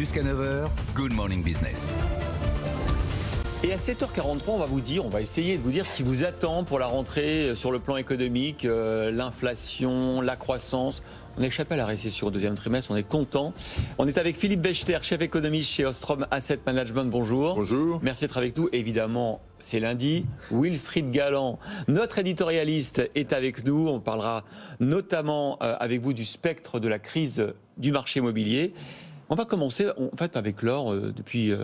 Jusqu'à 9h, Good Morning Business. Et à 7h43, on va essayer de vous dire ce qui vous attend pour la rentrée sur le plan économique, l'inflation, la croissance. On a échappé à la récession au deuxième trimestre, on est content. On est avec Philippe Bechter, chef économiste chez Ostrom Asset Management. Bonjour. Bonjour. Merci d'être avec nous. Évidemment, c'est lundi. Wilfried Galland, notre éditorialiste, est avec nous. On parlera notamment avec vous du spectre de la crise du marché immobilier. On va commencer en fait avec Laure, depuis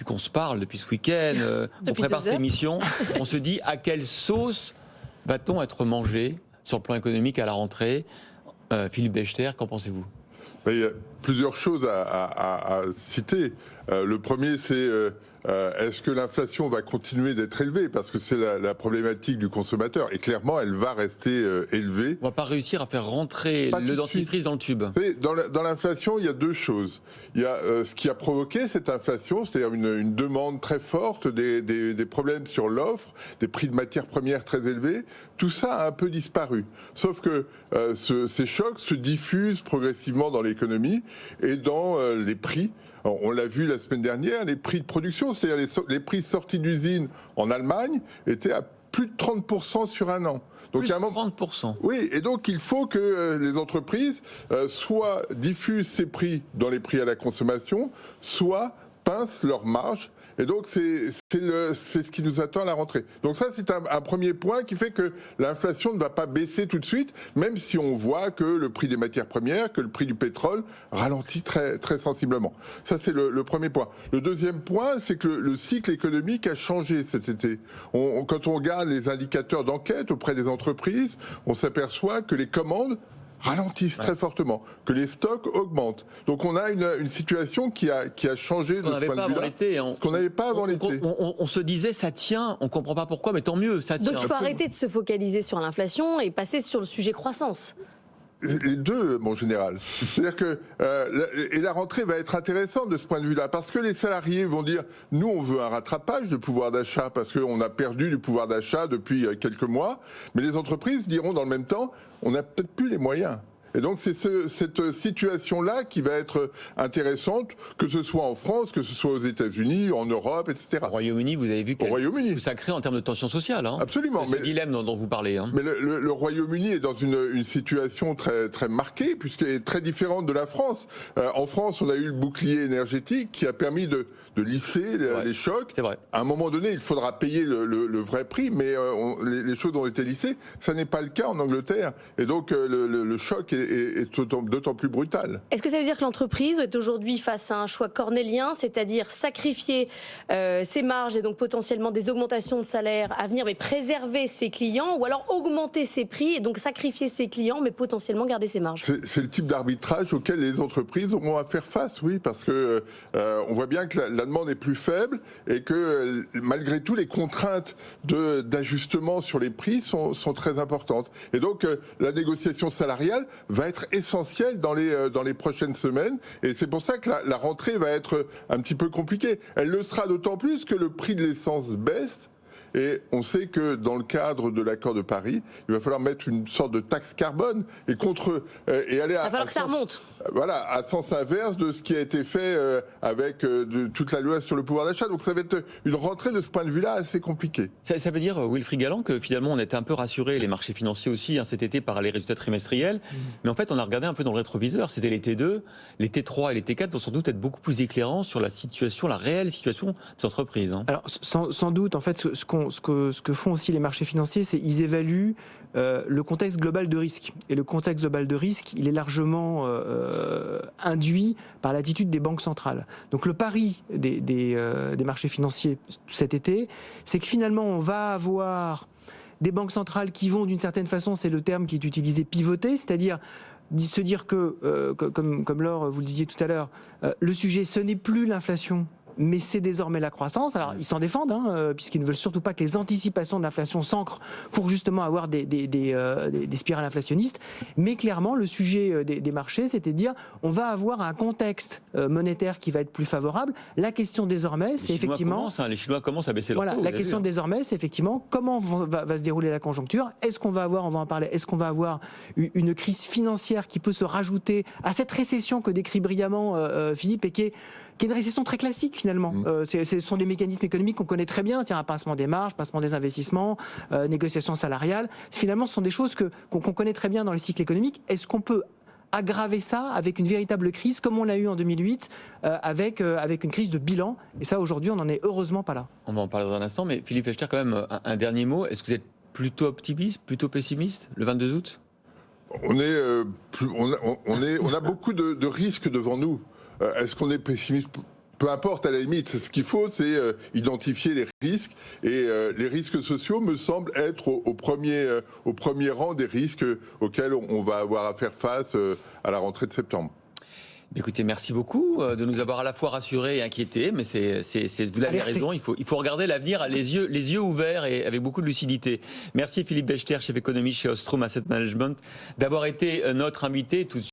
qu'on se parle, depuis ce week-end, on prépare cette émission, on se dit à quelle sauce va-t-on être mangé sur le plan économique à la rentrée. Philippe Bechter, qu'en pensez-vous ? Il y a plusieurs choses à citer. Le premier, c'est est-ce que l'inflation va continuer d'être élevée ? Parce que c'est la problématique du consommateur. Et clairement, elle va rester élevée. On ne va pas réussir à faire rentrer le dentifrice dans le tube. Dans l'inflation, il y a deux choses. Il y a ce qui a provoqué cette inflation, c'est-à-dire une demande très forte, des problèmes sur l'offre, des prix de matières premières très élevés. Tout ça a un peu disparu. Sauf que ces chocs se diffusent progressivement dans l'économie et dans les prix. On l'a vu la semaine dernière, les prix de production, c'est-à-dire les prix sortis d'usine en Allemagne étaient à plus de 30% sur un an. Donc, plus de 30%. Oui, et donc il faut que les entreprises soit diffusent ces prix dans les prix à la consommation, soit pincent leurs marges. Et donc c'est ce qui nous attend à la rentrée. Donc ça, c'est un premier point qui fait que l'inflation ne va pas baisser tout de suite, même si on voit que le prix des matières premières, que le prix du pétrole ralentit très, très sensiblement. Ça, c'est le premier point. Le deuxième point, c'est que le cycle économique a changé cet été. Quand on regarde les indicateurs d'enquête auprès des entreprises, on s'aperçoit que les commandes ralentissent très fortement, que les stocks augmentent. Donc on a une situation qui a changé de ce point de vue-là. Ce qu'on n'avait pas avant l'été. On se disait ça tient, on ne comprend pas pourquoi, mais tant mieux, ça tient. Donc il faut arrêter de se focaliser sur l'inflation et passer sur le sujet croissance. Les deux, mon général. C'est-à-dire que la rentrée va être intéressante de ce point de vue-là, parce que les salariés vont dire, nous on veut un rattrapage de pouvoir d'achat, parce qu'on a perdu du pouvoir d'achat depuis quelques mois, mais les entreprises diront dans le même temps, on n'a peut-être plus les moyens. Et donc c'est cette situation-là qui va être intéressante, que ce soit en France, que ce soit aux États-Unis, en Europe, etc. Au Royaume-Uni, vous avez vu que ça crée en termes de tension sociale. Hein. Absolument. C'est ce dilemme dont vous parlez. Hein. Mais le Royaume-Uni est dans une situation très, très marquée, puisqu'elle est très différente de la France. En France, on a eu le bouclier énergétique qui a permis de lisser les chocs. C'est vrai. À un moment donné, il faudra payer le vrai prix, mais les choses ont été lissées. Ça n'est pas le cas en Angleterre. Et donc le choc est d'autant plus brutal. Est-ce que ça veut dire que l'entreprise est aujourd'hui face à un choix cornélien, c'est-à-dire sacrifier ses marges et donc potentiellement des augmentations de salaire à venir, mais préserver ses clients, ou alors augmenter ses prix et donc sacrifier ses clients, mais potentiellement garder ses marges ? C'est le type d'arbitrage auquel les entreprises auront à faire face, oui, parce que on voit bien que la demande est plus faible et que malgré tout, les contraintes d'ajustement sur les prix sont très importantes. Et donc, la négociation salariale va être essentielle dans les prochaines semaines. Et c'est pour ça que la rentrée va être un petit peu compliquée. Elle le sera d'autant plus que le prix de l'essence baisse. Et on sait que dans le cadre de l'accord de Paris, il va falloir mettre une sorte de taxe carbone et aller à... Il va falloir que ça remonte. Voilà, à sens inverse de ce qui a été fait avec toute la loi sur le pouvoir d'achat. Donc ça va être une rentrée de ce point de vue-là assez compliquée. Ça veut dire, Wilfried Galland, que finalement on était un peu rassurés, les marchés financiers aussi, cet été par les résultats trimestriels. Mais en fait, on a regardé un peu dans le rétroviseur. C'était les T2, les T3 et les T4 vont sans doute être beaucoup plus éclairants sur la réelle situation des entreprises. Hein. Alors sans doute, en fait, ce que font aussi les marchés financiers, c'est qu'ils évaluent le contexte global de risque. Et le contexte global de risque, il est largement induit par l'attitude des banques centrales. Donc le pari des marchés financiers cet été, c'est que finalement on va avoir des banques centrales qui vont d'une certaine façon, c'est le terme qui est utilisé, pivoter, c'est-à-dire se dire que, comme Laure vous le disiez tout à l'heure, le sujet ce n'est plus l'inflation mais c'est désormais la croissance. Alors, ils s'en défendent, puisqu'ils ne veulent surtout pas que les anticipations d'inflation s'ancrent pour justement avoir des spirales inflationnistes. Mais clairement, le sujet des marchés, c'était de dire on va avoir un contexte monétaire qui va être plus favorable. La question désormais, c'est effectivement... Les Chinois commencent à baisser leur taux. La question désormais, c'est effectivement comment va se dérouler la conjoncture. Est-ce qu'on va avoir, on va en parler, est-ce qu'on va avoir une crise financière qui peut se rajouter à cette récession que décrit brillamment Philippe et qui est une récession très classique finalement. Ce sont des mécanismes économiques qu'on connaît très bien, un pincement des marges, pincement des investissements, négociations salariales. Finalement, ce sont des choses qu'on connaît très bien dans les cycles économiques. Est-ce qu'on peut aggraver ça avec une véritable crise comme on l'a eu en 2008 avec une crise de bilan? Et ça, aujourd'hui, on n'en est heureusement pas là. On va en parler dans un instant, mais Philippe Fechter, quand même, un dernier mot. Est-ce que vous êtes plutôt optimiste, plutôt pessimiste le 22 août? On a beaucoup de risques devant nous. Est-ce qu'on est pessimiste? Peu importe, à la limite, ce qu'il faut, c'est identifier les risques. Et les risques sociaux me semblent être au premier rang des risques auxquels on va avoir à faire face à la rentrée de septembre. Écoutez, merci beaucoup de nous avoir à la fois rassurés et inquiétés, mais vous avez raison, il faut regarder l'avenir les yeux ouverts et avec beaucoup de lucidité. Merci Philippe Fechter, chef économie chez Ostrom Asset Management, d'avoir été notre invité. Tout de suite.